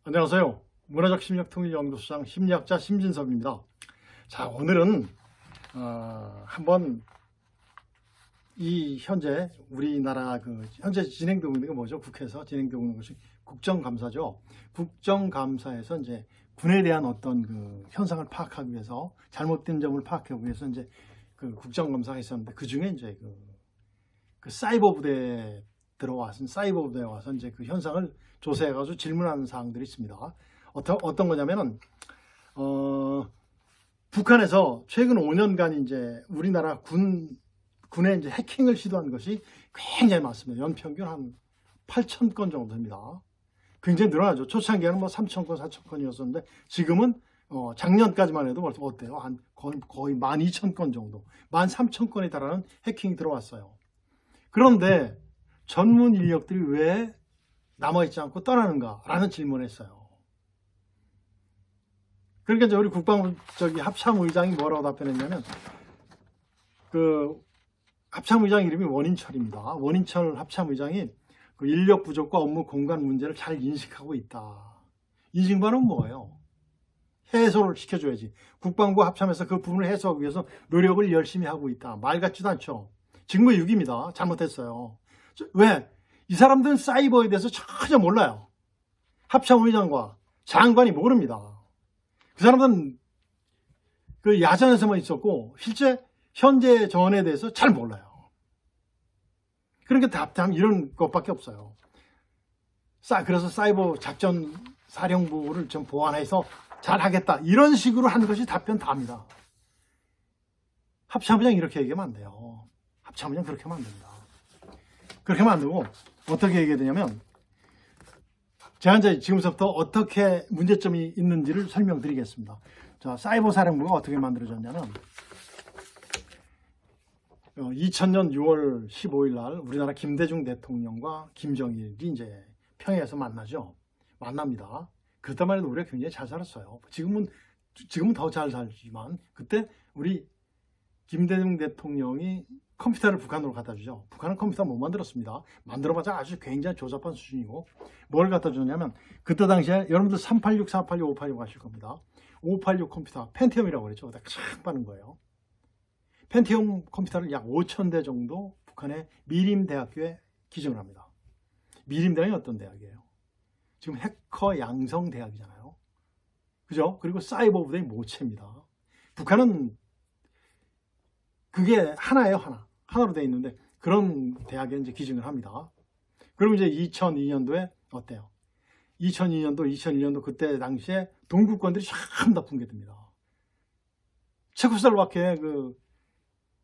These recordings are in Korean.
안녕하세요. 문화적 심리학통일연구소장 심리학자 심진섭입니다. 자, 오늘은 한번 이 현재 우리나라 현재 진행되고 있는 게 뭐죠? 국회에서 진행되고 있는 것이 국정감사죠. 국정감사에서 이제 군에 대한 어떤 현상을 파악하기 위해서, 잘못된 점을 파악하기 위해서 이제 국정감사가 있었는데, 그 중에 이제 사이버 부대에 와서 이제 그 현상을 조사해가지고 질문하는 사항들이 있습니다. 어떤 거냐면은, 북한에서 최근 5년간 이제 우리나라 군의 이제 해킹을 시도한 것이 굉장히 많습니다. 연평균 한 8,000건 정도 됩니다. 굉장히 늘어나죠. 초창기에는 3,000건, 4,000건이었었는데, 지금은 작년까지만 해도 벌써 어때요? 거의 12,000건 정도, 13,000건에 달하는 해킹이 들어왔어요. 그런데 전문 인력들이 왜 남아있지 않고 떠나는가라는 질문을 했어요. 그러니까 이제 우리 국방부 합참의장이 뭐라고 답변했냐면, 합참의장 이름이 원인철입니다. 원인철 합참의장이 인력 부족과 업무 공간 문제를 잘 인식하고 있다. 인식반은 뭐예요? 해소를 시켜줘야지. 국방부 합참에서 그 부분을 해소하기 위해서 노력을 열심히 하고 있다. 말 같지도 않죠. 직무 유기입니다. 잘못했어요. 왜? 이 사람들은 사이버에 대해서 전혀 몰라요. 합참의장과 장관이 모릅니다. 그 사람들은 야전에서만 있었고 실제 현재 정원에 대해서 잘 몰라요. 그러니까 답답 이런 것밖에 없어요. 그래서 사이버 작전 사령부를 좀 보완해서 잘 하겠다, 이런 식으로 하는 것이 답변 답니다. 합참의장 이렇게 얘기하면 안 돼요. 합참의장 그렇게 하면 안 됩니다. 그렇게 하면 안 되고, 어떻게 얘기해야 되냐면, 제가 이제 지금부터 어떻게 문제점이 있는지를 설명드리겠습니다. 자, 사이버 사령부가 어떻게 만들어졌냐면, 2000년 6월 15일 날 우리나라 김대중 대통령과 김정일이 이제 평양에서 만납니다. 그때만 해도 우리가 굉장히 잘 살았어요. 지금은 더 잘 살지만, 그때 우리 김대중 대통령이 컴퓨터를 북한으로 갖다 주죠. 북한은 컴퓨터 못 만들었습니다. 만들어봤자 아주 굉장히 조잡한 수준이고, 뭘 갖다 주냐면, 그때 당시에 여러분들 386, 486, 586 하실 겁니다. 586 컴퓨터, 펜티엄이라고 그랬죠. 거기다 촥 빠는 거예요. 펜티엄 컴퓨터를 약 5,000대 정도 북한의 미림대학교에 기증을 합니다. 미림대학이 어떤 대학이에요? 지금 해커 양성 대학이잖아요. 그죠? 그리고 사이버 부대의 모체입니다. 북한은 그게 하나예요, 하나로 되어 있는데, 그런 대학에 이제 기증을 합니다. 그리고 이제 2002년도에 어때요? 2002년도 그때 당시에 동구권들이 전부 다 붕괴됩니다. 체코슬로바키아의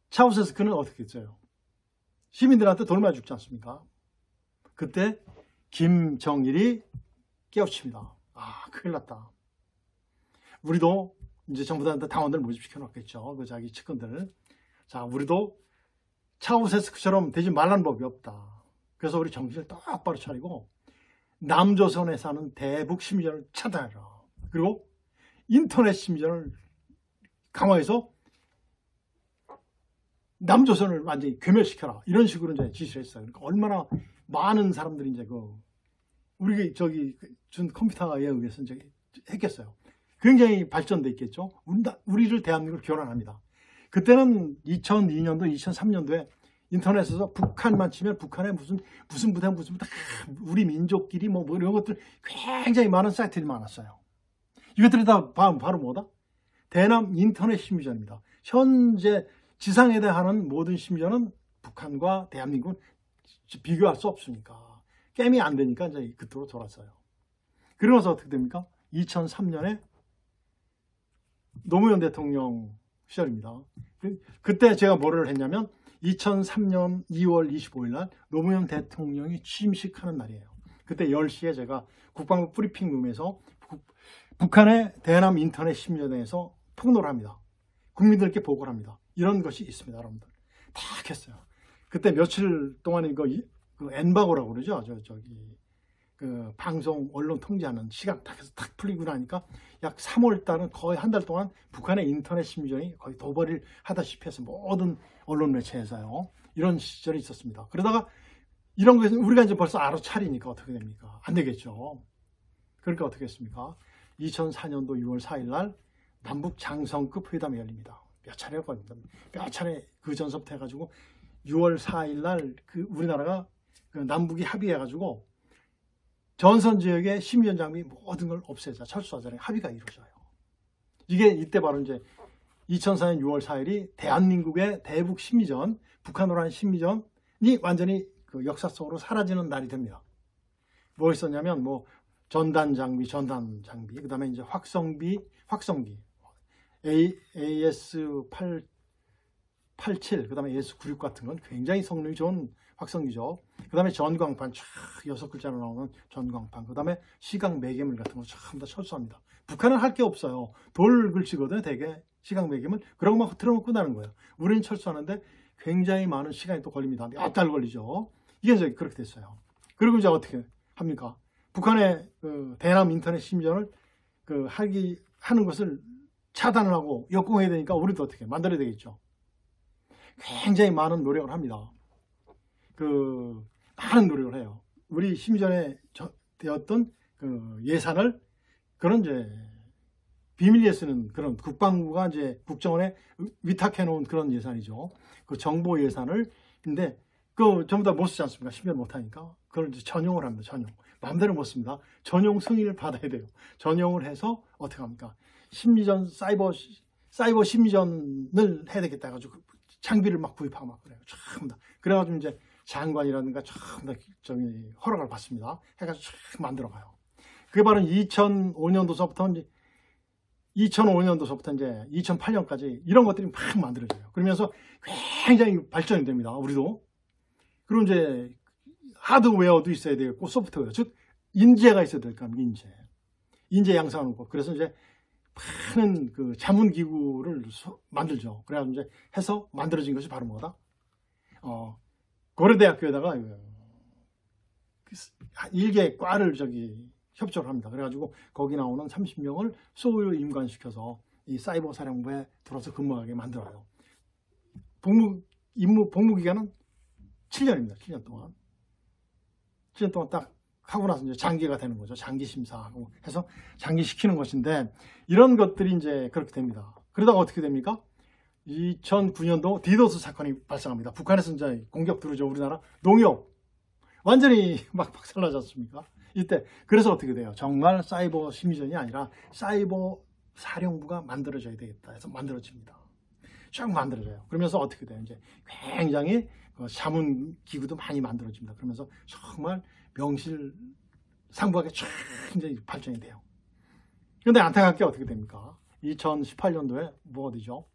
차우세스크는 어떻게 했어요? 시민들한테 돌 맞아 죽지 않습니까? 그때 김정일이 깨우칩니다. 큰일 났다. 우리도 이제 정부들한테 당원들 모집시켜 놓겠죠. 자기 측근들. 자, 우리도 차우세스크처럼 되지 말라는 법이 없다. 그래서 우리 정신을 똑바로 차리고 남조선에 사는 대북 심리전을 차단해라. 그리고 인터넷 심리전을 강화해서 남조선을 완전히 괴멸시켜라. 이런 식으로 이제 지시를 했어요. 그러니까 얼마나 많은 사람들이 이제 우리 준 컴퓨터에 의해서 이제 했겠어요. 굉장히 발전돼 있겠죠. 우리를 대한민국을 교란합니다. 그때는 2002년도, 2003년도에 인터넷에서 북한만 치면 북한에 무슨 부대, 우리 민족끼리 뭐 이런 것들 굉장히 많은 사이트들이 많았어요. 이것들이 다 바로 뭐다? 대남 인터넷 심리전입니다. 현재 지상에 대한 모든 심리전은 북한과 대한민국은 비교할 수 없으니까, 게임이 안 되니까 이제 그쪽으로 돌았어요. 그러면서 어떻게 됩니까? 2003년에 노무현 대통령 시절입니다. 그때 제가 뭐를 했냐면, 2003년 2월 25일 날 노무현 대통령이 취임식하는 날이에요. 그때 10시에 제가 국방부 브리핑룸에서 북한의 대남 인터넷 심리전에 대해서 폭로를 합니다. 국민들께 보고를 합니다. 이런 것이 있습니다, 여러분들. 다 했어요. 그때 며칠 동안 엔바고라고 그러죠. 방송 언론 통제하는 시간 딱 해서 탁 풀리고 나니까 약 3월 달은 거의 한 달 동안 북한의 인터넷 심리전이 거의 도발을 하다시피 해서 모든 언론 매체에서요. 이런 시절이 있었습니다. 그러다가 이런 것은 우리가 이제 벌써 알아차리니까 어떻게 됩니까? 안 되겠죠. 그러니까 어떻게 했습니까? 2004년도 6월 4일 날 남북 장성급 회담이 열립니다. 몇 차례 걸립니다. 몇 차례 그 전서부터 해가지고 6월 4일 날 그 우리나라가 그 남북이 합의해가지고 전선 지역의 심리전 장비 모든 걸 없애자, 철수하자는 합의가 이루어져요. 이게 이때 바로 이제 2004년 6월 4일이 대한민국의 대북 심리전, 북한으로 한 심리전이 완전히 그 역사 속으로 사라지는 날이 됩니다. 뭐 있었냐면 뭐 전단 장비, 그 다음에 이제 확성기, AS-87, 그 다음에 AS-96 같은 건 굉장히 성능이 좋은 확성기죠. 그 다음에 전광판, 쫙 6글자로 나오는 전광판, 그 다음에 시각 매개물 같은 거 전부 다 철수합니다. 북한은 할 게 없어요. 돌 글씨거든요, 대개. 시각 매개물. 그런 것만 틀어놓고 나는 거예요. 우리는 철수하는데 굉장히 많은 시간이 또 걸립니다. 몇 달 걸리죠. 이게 이제 그렇게 됐어요. 그리고 이제 어떻게 합니까? 북한의 그 대남 인터넷 심리전을 그 하는 것을 차단을 하고 역공해야 되니까 우리도 어떻게 만들어야 되겠죠. 굉장히 많은 노력을 합니다. 그 많은 노력을 해요. 우리 심리전에 되었던 그 예산을 그런 이제 비밀리에 쓰는 그런 국방부가 이제 국정원에 위탁해 놓은 그런 예산이죠. 그 정보 예산을 근데 그 전부 다 못 쓰지 않습니까? 심리전 못 하니까 그걸 이제 전용을 합니다. 전용. 마음대로 못 씁니다. 전용 승인을 받아야 돼요. 전용을 해서 어떻게 합니까? 심리전 사이버 심리전을 해야 되겠다 해가지고 장비를 막 구입하고 막 그래요. 전부 다. 그래가지고 이제 장관이라든가 전부 다 허락을 받습니다. 해가지고 쫙 만들어가요. 그게 바로 2005년도서부터 이제 2008년까지 이런 것들이 막 만들어져요. 그러면서 굉장히 발전이 됩니다. 우리도. 그리고 이제 하드웨어도 있어야 되겠고 소프트웨어, 즉 인재가 있어야 될 겁니다. 인재 양성하는 거. 그래서 이제 많은 그 자문기구를 만들죠. 그래가지고 이제 해서 만들어진 것이 바로 뭐다? 고려대학교에다가 일개 과를 협조를 합니다. 그래가지고 거기 나오는 30명을 소위로 임관시켜서 이 사이버 사령부에 들어서 근무하게 만들어요. 복무 기간은 7년입니다. 7년 동안. 7년 동안 딱 하고 나서 이제 장기가 되는 거죠. 장기 심사하고 해서 장기 시키는 것인데 이런 것들이 이제 그렇게 됩니다. 그러다가 어떻게 됩니까? 2009년도 디도스 사건이 발생합니다. 북한에서 이제 공격 들어오죠. 우리나라 농협 완전히 막 박살나지 않습니까? 이때 그래서 어떻게 돼요? 정말 사이버 심리전이 아니라 사이버 사령부가 만들어져야 되겠다 해서 만들어집니다. 쫙 만들어져요. 그러면서 어떻게 돼요? 이제 굉장히 자문 기구도 많이 만들어집니다. 그러면서 정말 명실상부하게 쫙 이제 발전이 돼요. 그런데 안타깝게 어떻게 됩니까? 2018년도에 뭐가 되죠?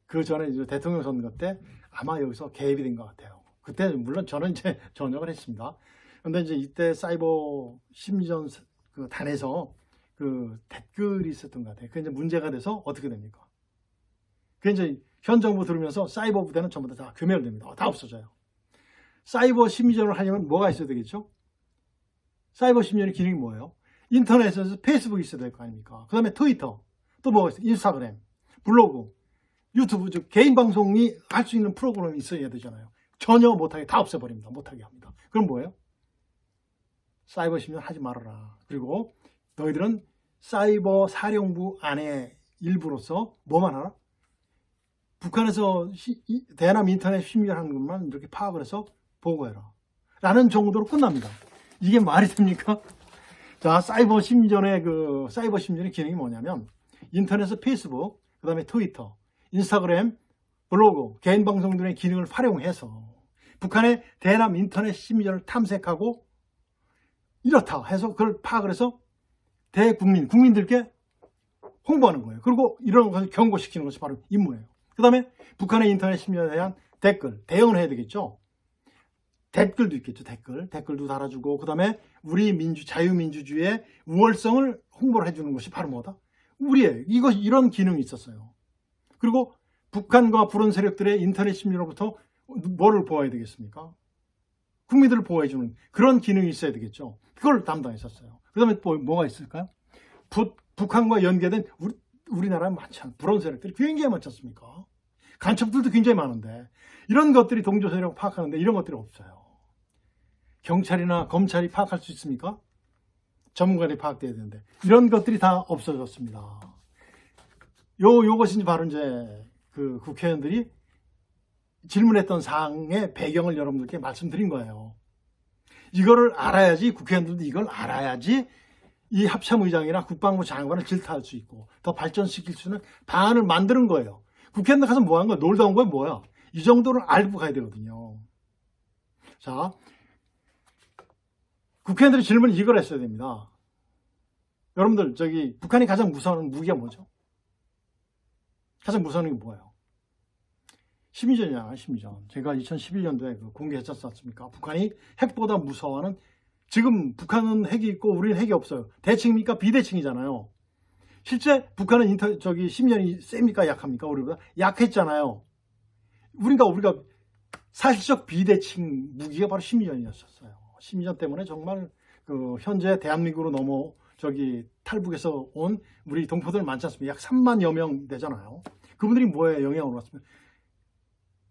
그 전에 이제 대통령 선거 때 아마 여기서 개입이 된 것 같아요. 그때 물론 저는 이제 전역을 했습니다. 그런데 이제 이때 사이버 심리전 그 단에서 그 댓글이 있었던 것 같아요. 그게 이제 문제가 돼서 어떻게 됩니까? 그게 이제 현 정부 들으면서 사이버 부대는 전부 다 괴멸됩니다. 다 없어져요. 사이버 심리전을 하려면 뭐가 있어야 되겠죠? 사이버 심리전의 기능이 뭐예요? 인터넷에서 페이스북이 있어야 될 거 아닙니까? 그 다음에 트위터, 또 뭐가 있어요? 인스타그램, 블로그, 유튜브, 즉 개인 방송이 할 수 있는 프로그램이 있어야 되잖아요. 전혀 못하게 다 없애버립니다. 못하게 합니다. 그럼 뭐예요? 사이버 심리전 하지 말아라. 그리고 너희들은 사이버 사령부 안에 일부로서 뭐만 하나? 북한에서 대남 인터넷 심리전 하는 것만 이렇게 파악을 해서 보고해라. 라는 정도로 끝납니다. 이게 말이 됩니까? 자, 사이버 심리전의 기능이 뭐냐면 인터넷에서 페이스북, 그 다음에 트위터, 인스타그램, 블로그, 개인 방송들의 기능을 활용해서 북한의 대남 인터넷 심리전을 탐색하고 이렇다 해서 그걸 파악을 해서 국민들께 홍보하는 거예요. 그리고 이런 것을 경고시키는 것이 바로 임무예요. 그 다음에 북한의 인터넷 심리전에 대한 대응을 해야 되겠죠. 댓글도 있겠죠. 댓글도 달아주고 그 다음에 우리 자유민주주의의 우월성을 홍보를 해주는 것이 바로 뭐다? 이런 기능이 있었어요. 그리고 북한과 불온 세력들의 인터넷 심리로부터 뭐를 보호해야 되겠습니까? 국민들을 보호해주는 그런 기능이 있어야 되겠죠. 그걸 담당했었어요. 그 다음에 뭐가 있을까요? 북한과 연계된 우리나라에 많지 않은 불온 세력들이 굉장히 많지 않습니까? 간첩들도 굉장히 많은데 이런 것들이 동조 세력을 파악하는데 이런 것들이 없어요. 경찰이나 검찰이 파악할 수 있습니까? 전문가들이 파악돼야 되는데 이런 것들이 다 없어졌습니다. 요것이 바로 이제 그 국회의원들이 질문했던 사항의 배경을 여러분들께 말씀드린 거예요. 이거를 알아야지, 국회의원들도 이걸 알아야지 이 합참의장이나 국방부 장관을 질타할 수 있고 더 발전시킬 수 있는 방안을 만드는 거예요. 국회의원들 가서 뭐 하는 거야? 놀다 온 거야? 뭐야? 이 정도를 알고 가야 되거든요. 자, 국회의원들이 질문을 이걸 했어야 됩니다. 여러분들, 북한이 가장 무서워하는 무기가 뭐죠? 가장 무서워하는 게 뭐예요? 심리전이야, 심리전. 제가 2011년도에 공개했지 않습니까? 북한이 핵보다 무서워하는, 지금 북한은 핵이 있고 우리는 핵이 없어요. 대칭입니까? 비대칭이잖아요. 실제 북한은 심리전이 셉니까? 약합니까? 우리보다 약했잖아요. 우리가 사실적 비대칭 무기가 바로 심리전이었었어요. 심리전 때문에 정말 현재 대한민국으로 탈북에서 온 우리 동포들 많지 않습니까? 약 3만여 명 되잖아요. 그분들이 뭐에 영향을 받습니까?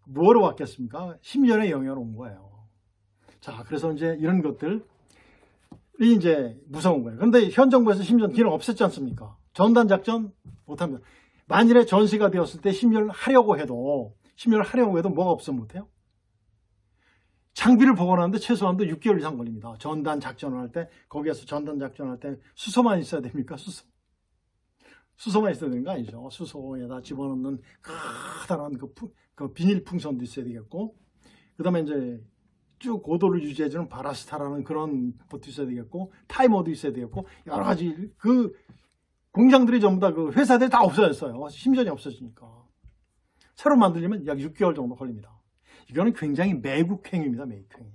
뭐로 왔겠습니까? 심리전의 영향으로 온 거예요. 자, 그래서 이제 이런 것들이 이제 무서운 거예요. 그런데 현 정부에서 심리전 기능 없앴지 않습니까? 전단 작전 못합니다. 만일에 전시가 되었을 때 심리전을 하려고 해도 뭐가 없으면 못해요? 장비를 복원하는데 최소한도 6개월 이상 걸립니다. 전단 작전을 할 때, 거기에서 전단 작전을 할 때 수소만 있어야 됩니까? 수소만 있어야 되는 거 아니죠. 수소에다 집어넣는 커다란 그 비닐 풍선도 있어야 되겠고, 그 다음에 이제 쭉 고도를 유지해주는 바라스타라는 그런 것도 있어야 되겠고, 타이머도 있어야 되겠고, 여러 가지 그 공장들이 전부 다 그 회사들이 다 없어졌어요. 심전이 없어지니까. 새로 만들려면 약 6개월 정도 걸립니다. 이거는 굉장히 매국행위입니다. 매국행위.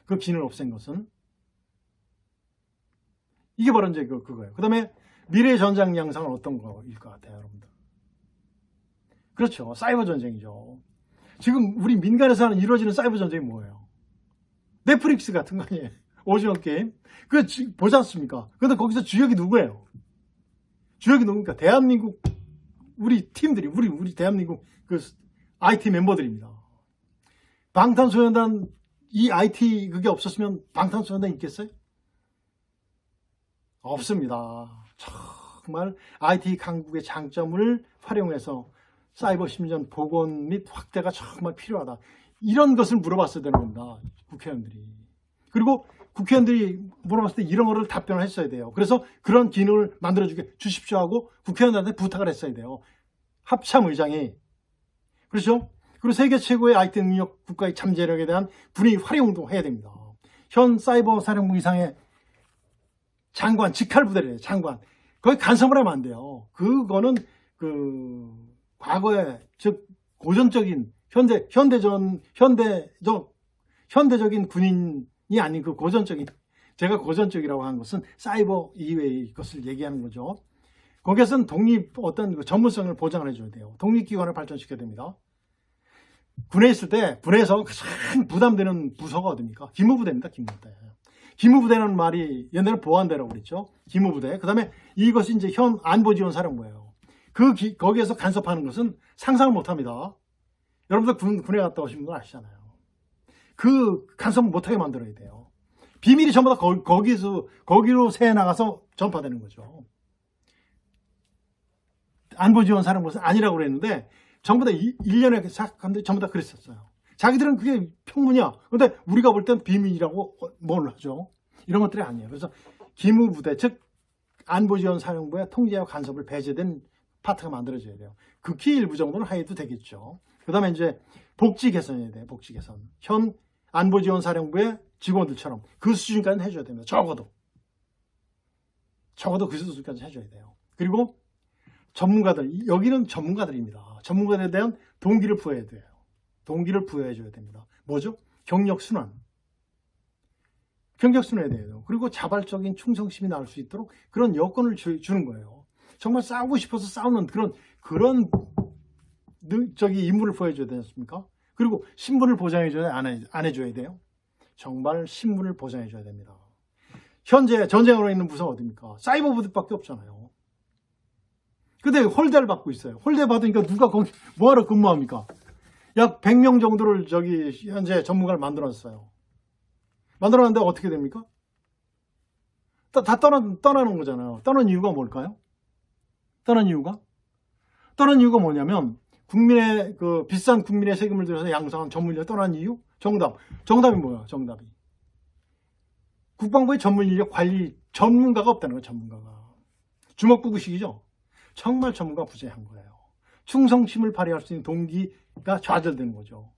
그 기능을 없앤 것은. 이게 바로 이제 그거예요. 그 다음에 미래의 전장 양상은 어떤 거일 것 같아요, 여러분들? 그렇죠. 사이버 전쟁이죠. 지금 우리 민간에서 이루어지는 사이버 전쟁이 뭐예요? 넷플릭스 같은 거 아니에요? 오징어 게임. 그거 보지 않습니까? 그런데 거기서 주역이 누구예요? 주역이 누굽니까? 대한민국, 우리 팀들이, 우리 대한민국 IT 멤버들입니다. 방탄소년단, 이 IT 그게 없었으면 방탄소년단 있겠어요? 없습니다. 정말 IT 강국의 장점을 활용해서 사이버 심리전 복원 및 확대가 정말 필요하다. 이런 것을 물어봤어야 되는 겁니다. 국회의원들이. 그리고 국회의원들이 물어봤을 때 이런 거를 답변을 했어야 돼요. 그래서 그런 기능을 만들어 주십시오 하고 국회의원들한테 부탁을 했어야 돼요. 합참의장이. 그렇죠? 그리고 세계 최고의 IT 능력 국가의 잠재력에 대한 분위기 활용도 해야 됩니다. 현 사이버 사령부 이상의 장관, 직할부대래요. 장관. 거기 간섭을 하면 안 돼요. 그거는 과거에 즉 고전적인 현대적인 군인이 아닌 그 고전적인, 제가 고전적이라고 하는 것은 사이버 이외의 것을 얘기하는 거죠. 거기에서는 어떤 전문성을 보장을 해줘야 돼요. 독립기관을 발전시켜야 됩니다. 군에 있을 때 군에서 가장 부담되는 부서가 어딥니까? 기무부대입니다. 기무부대. 기무부대라는 말이 옛날에 보안대라고 그랬죠. 기무부대. 그 다음에 이것이 이제 현 안보지원사령부예요. 거기에서 간섭하는 것은 상상을 못합니다. 여러분들 군에 갔다 오신 분들 아시잖아요. 그 간섭을 못하게 만들어야 돼요. 비밀이 전부 다 거기로 새 나가서 전파되는 거죠. 안보지원사령부는 아니라고 그랬는데 전부 다 1년에 생각하는데 전부 다 그랬었어요. 자기들은 그게 평문이야. 그런데 우리가 볼 땐 비밀이라고 뭘 하죠. 이런 것들이 아니에요. 그래서 기무부대, 즉 안보지원사령부의 통제와 간섭을 배제된 파트가 만들어져야 돼요. 극히 일부 정도는 해도 되겠죠. 그 다음에 이제 복지 개선해야 돼요. 복지 개선. 현 안보지원사령부의 직원들처럼 그 수준까지는 해줘야 됩니다. 적어도 그 수준까지 해줘야 돼요. 그리고 전문가들, 여기는 전문가들입니다. 전문가들에 대한 동기를 부여해야 돼요. 동기를 부여해줘야 됩니다. 뭐죠? 경력순환. 경력순환해야 돼요. 그리고 자발적인 충성심이 나올 수 있도록 그런 여건을 주는 거예요. 정말 싸우고 싶어서 싸우는 그런 임무를 보여줘야 되지 않습니까? 그리고 신분을 보장해줘야 안 해줘야 돼요. 정말 신분을 보장해줘야 됩니다. 현재 전쟁으로 있는 부서가 어디입니까? 사이버 부대밖에 없잖아요. 근데 홀대를 받고 있어요. 홀대 받으니까 누가 거기 뭐하러 근무합니까? 약 100명 정도를 현재 전문가를 만들었어요. 만들어놨는데 어떻게 됩니까? 다 떠나는 거잖아요. 떠난 이유가 뭘까요? 떠난 이유가 뭐냐면 국민의 그 비싼 국민의 세금을 들여서 양성한 전문인력 떠난 이유? 정답이 뭐야? 정답이 국방부의 전문인력 관리 전문가가 없다는 거예요. 전문가가 주먹구구식이죠. 정말 전문가 부재한 거예요. 충성심을 발휘할 수 있는 동기가 좌절되는 거죠.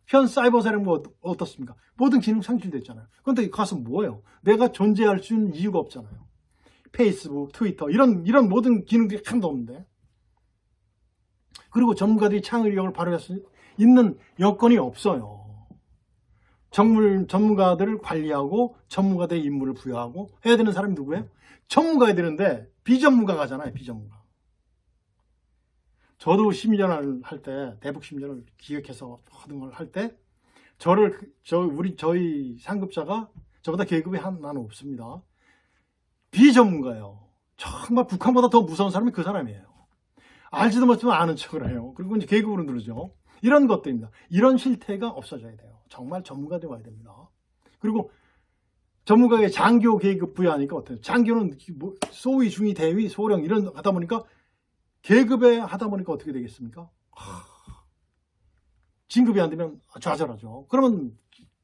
현 사이버 사령부 어떻습니까? 모든 기능 상실됐잖아요. 그런데 가서 뭐예요? 내가 존재할 수 있는 이유가 없잖아요. 페이스북, 트위터 이런 모든 기능들이 하나도 없는데, 그리고 전문가들이 창의력을 발휘할 수 있는 여건이 없어요. 전문가들을 관리하고 전문가들의 임무를 부여하고 해야 되는 사람이 누구예요? 전문가야 되는데 비전문가가잖아요. 비전문가. 저도 심리전을 할 때, 대북 심리전을 기획해서 하는 걸 할 때, 저희 상급자가 저보다 계급이 하나는 없습니다. 비전문가예요. 정말 북한보다 더 무서운 사람이 그 사람이에요. 알지도 못하면 아는 척을 해요. 그리고 이제 계급으로 누르죠. 이런 것들입니다. 이런 실태가 없어져야 돼요. 정말 전문가들이 와야 됩니다. 그리고 전문가에게 장교 계급 부여하니까 어때요? 장교는 소위, 중위, 대위, 소령 이런 하다 보니까 계급에 하다 보니까 어떻게 되겠습니까? 진급이 안 되면 좌절하죠. 그러면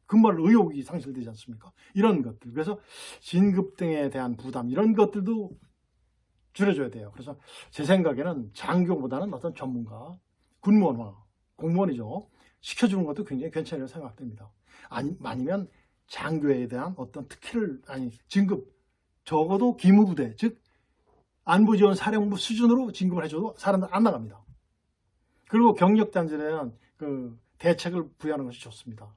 근무할 의욕이 상실되지 않습니까? 이런 것들. 그래서 진급 등에 대한 부담 이런 것들도 줄여줘야 돼요. 그래서 제 생각에는 장교보다는 어떤 전문가, 군무원화, 공무원이죠. 시켜주는 것도 굉장히 괜찮다고 생각됩니다. 아니면 장교에 대한 어떤 특혜를, 진급, 적어도 기무부대, 즉 안보지원 사령부 수준으로 진급을 해줘도 사람들 안 나갑니다. 그리고 경력단절에 대한 그 대책을 부여하는 것이 좋습니다.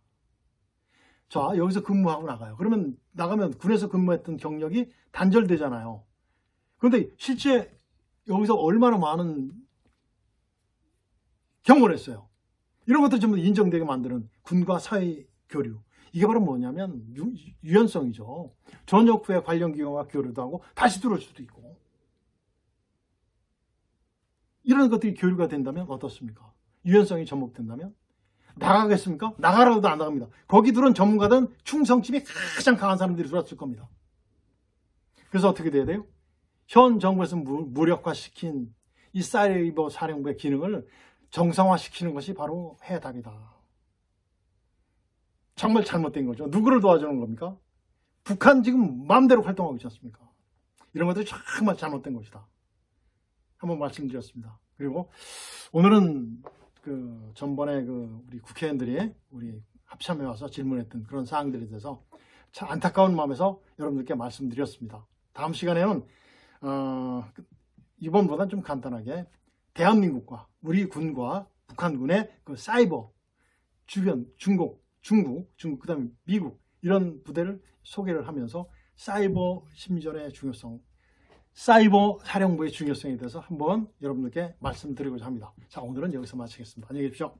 자, 여기서 근무하고 나가요. 그러면 나가면 군에서 근무했던 경력이 단절되잖아요. 그런데 실제 여기서 얼마나 많은 경험을 했어요. 이런 것들 전부 인정되게 만드는 군과 사회 교류. 이게 바로 뭐냐면 유연성이죠. 전역 후에 관련 기관과 교류도 하고 다시 들어올 수도 있고. 이런 것들이 교류가 된다면 어떻습니까? 유연성이 접목된다면 나가겠습니까? 나가라고도 안 나갑니다. 거기 들어온 전문가들은 충성심이 가장 강한 사람들이 들어왔을 겁니다. 그래서 어떻게 돼야 돼요? 현 정부에서 무력화시킨 이 사이버 사령부의 기능을 정상화시키는 것이 바로 해답이다. 정말 잘못된 거죠. 누구를 도와주는 겁니까? 북한 지금 마음대로 활동하고 있지 않습니까? 이런 것들이 정말 잘못된 것이다. 한번 말씀드렸습니다. 그리고 오늘은 전번에 우리 국회의원들이 우리 합참에 와서 질문했던 그런 사항들에 대해서 참 안타까운 마음에서 여러분들께 말씀드렸습니다. 다음 시간에는 이번보다는 좀 간단하게 대한민국과 우리 군과 북한군의 그 사이버 주변 중국, 그다음에 미국 이런 부대를 소개를 하면서 사이버 심리전의 중요성, 사이버 사령부의 중요성에 대해서 한번 여러분들께 말씀드리고자 합니다. 자, 오늘은 여기서 마치겠습니다. 안녕히 계십시오.